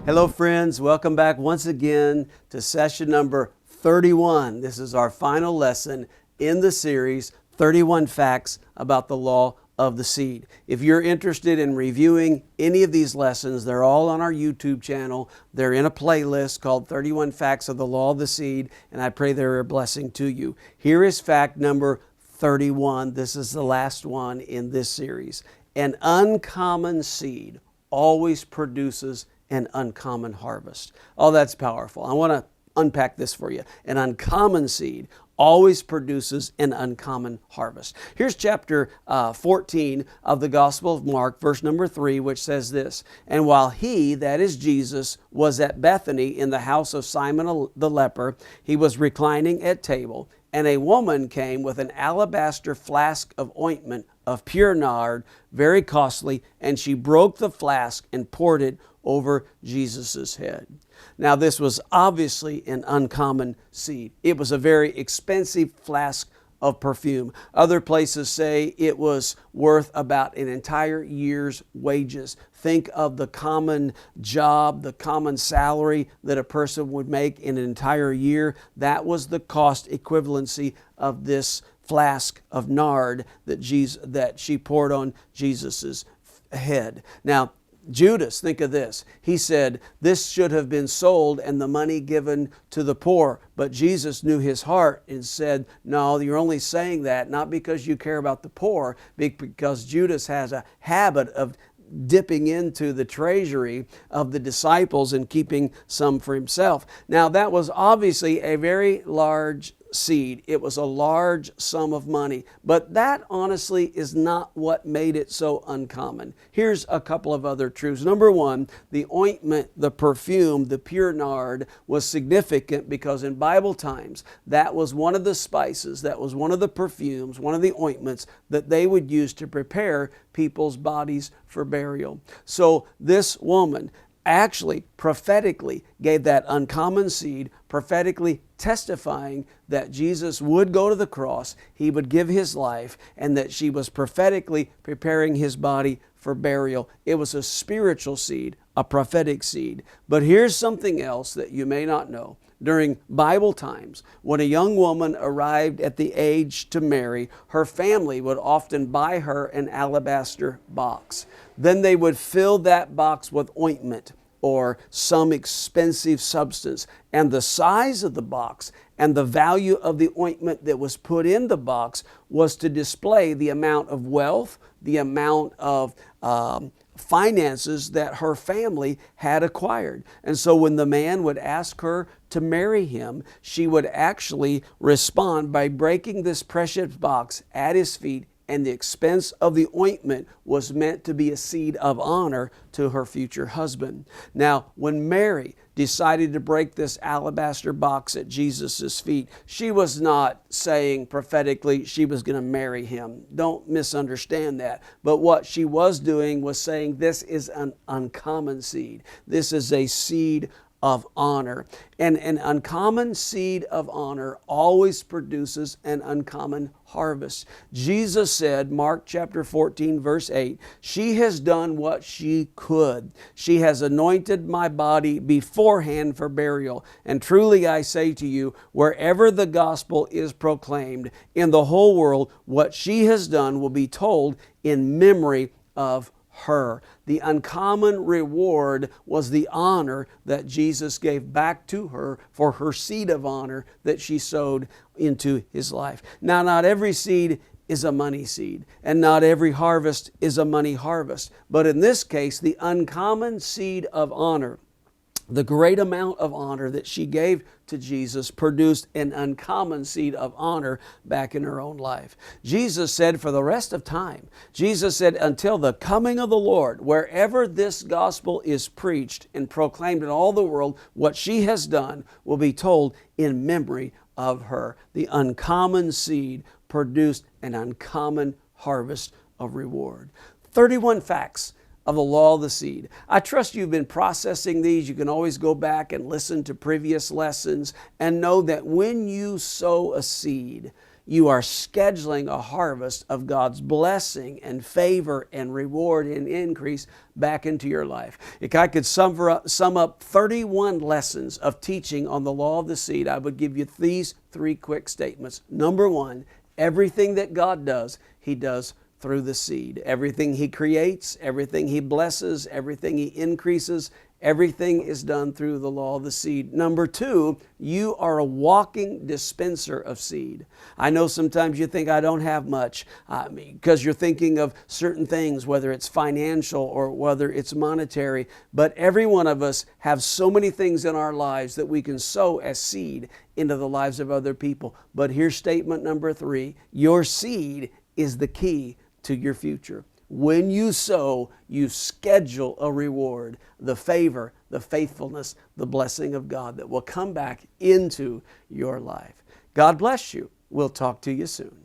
Hello friends, welcome back once again to session number 31. This is our final lesson in the series, 31 Facts About the Law of the Seed. If you're interested in reviewing any of these lessons, they're all on our YouTube channel. They're in a playlist called 31 Facts of the Law of the Seed, and I pray they're a blessing to you. Here is fact number 31. This is the last one in this series. An uncommon seed always produces an uncommon harvest. Oh, that's powerful. I want to unpack this for you. An uncommon seed always produces an uncommon harvest. Here's chapter 14 of the Gospel of Mark, verse number 3, which says this, "And while he," that is Jesus, "was at Bethany in the house of Simon the leper, he was reclining at table, and a woman came with an alabaster flask of ointment of pure nard, very costly, and she broke the flask and poured it over Jesus' head." Now, this was obviously an uncommon seed. It was a very expensive flask of perfume. Other places say it was worth about an entire year's wages. Think of the common job, the common salary that a person would make in an entire year. That was the cost equivalency of this flask of nard that she poured on Jesus' head. Now, Judas, think of this. He said, "This should have been sold and the money given to the poor." But Jesus knew his heart and said, "No, you're only saying that not because you care about the poor, because Judas has a habit of dipping into the treasury of the disciples and keeping some for himself." Now, that was obviously a very large seed. It was a large sum of money, but that honestly is not what made it so uncommon. Here's a couple of other truths. Number one, the ointment, the perfume, the pure nard was significant because in Bible times, that was one of the spices, that was one of the perfumes, one of the ointments that they would use to prepare people's bodies for burial. So this woman actually prophetically gave that uncommon seed, prophetically testifying that Jesus would go to the cross, he would give his life, and that she was prophetically preparing his body for burial. It was a spiritual seed, a prophetic seed. But here's something else that you may not know. During Bible times, when a young woman arrived at the age to marry, her family would often buy her an alabaster box. Then they would fill that box with ointment or some expensive substance. And the size of the box and the value of the ointment that was put in the box was to display the amount of wealth, the amount of finances that her family had acquired. And so when the man would ask her to marry him, she would actually respond by breaking this precious box at his feet, and the expense of the ointment was meant to be a seed of honor to her future husband. Now, when Mary decided to break this alabaster box at Jesus' feet, she was not saying prophetically she was going to marry him. Don't misunderstand that. But what she was doing was saying this is an uncommon seed. This is a seed of honor. And an uncommon seed of honor always produces an uncommon harvest. Jesus said, Mark chapter 14, verse 8, "She has done what she could. She has anointed my body beforehand for burial. And truly I say to you, wherever the gospel is proclaimed in the whole world, what she has done will be told in memory of her." The uncommon reward was the honor that Jesus gave back to her for her seed of honor that she sowed into his life. Now, not every seed is a money seed, and not every harvest is a money harvest. But in this case, the uncommon seed of honor, the great amount of honor that she gave to Jesus, produced an uncommon seed of honor back in her own life. Jesus said for the rest of time, Jesus said, until the coming of the Lord, wherever this gospel is preached and proclaimed in all the world, what she has done will be told in memory of her. The uncommon seed produced an uncommon harvest of reward. 31 facts of the law of the seed. I trust you've been processing these. You can always go back and listen to previous lessons and know that when you sow a seed, you are scheduling a harvest of God's blessing and favor and reward and increase back into your life. If I could sum up 31 lessons of teaching on the law of the seed, I would give you these 3 quick statements. Number 1, everything that God does, He does through the seed. Everything He creates, everything He blesses, everything He increases, everything is done through the law of the seed. Number 2, you are a walking dispenser of seed. I know sometimes you think I don't have much because you're thinking of certain things, whether it's financial or whether it's monetary, but every one of us have so many things in our lives that we can sow as seed into the lives of other people. But here's statement number 3, your seed is the key to your future. When you sow, you schedule a reward, the favor, the faithfulness, the blessing of God that will come back into your life. God bless you. We'll talk to you soon.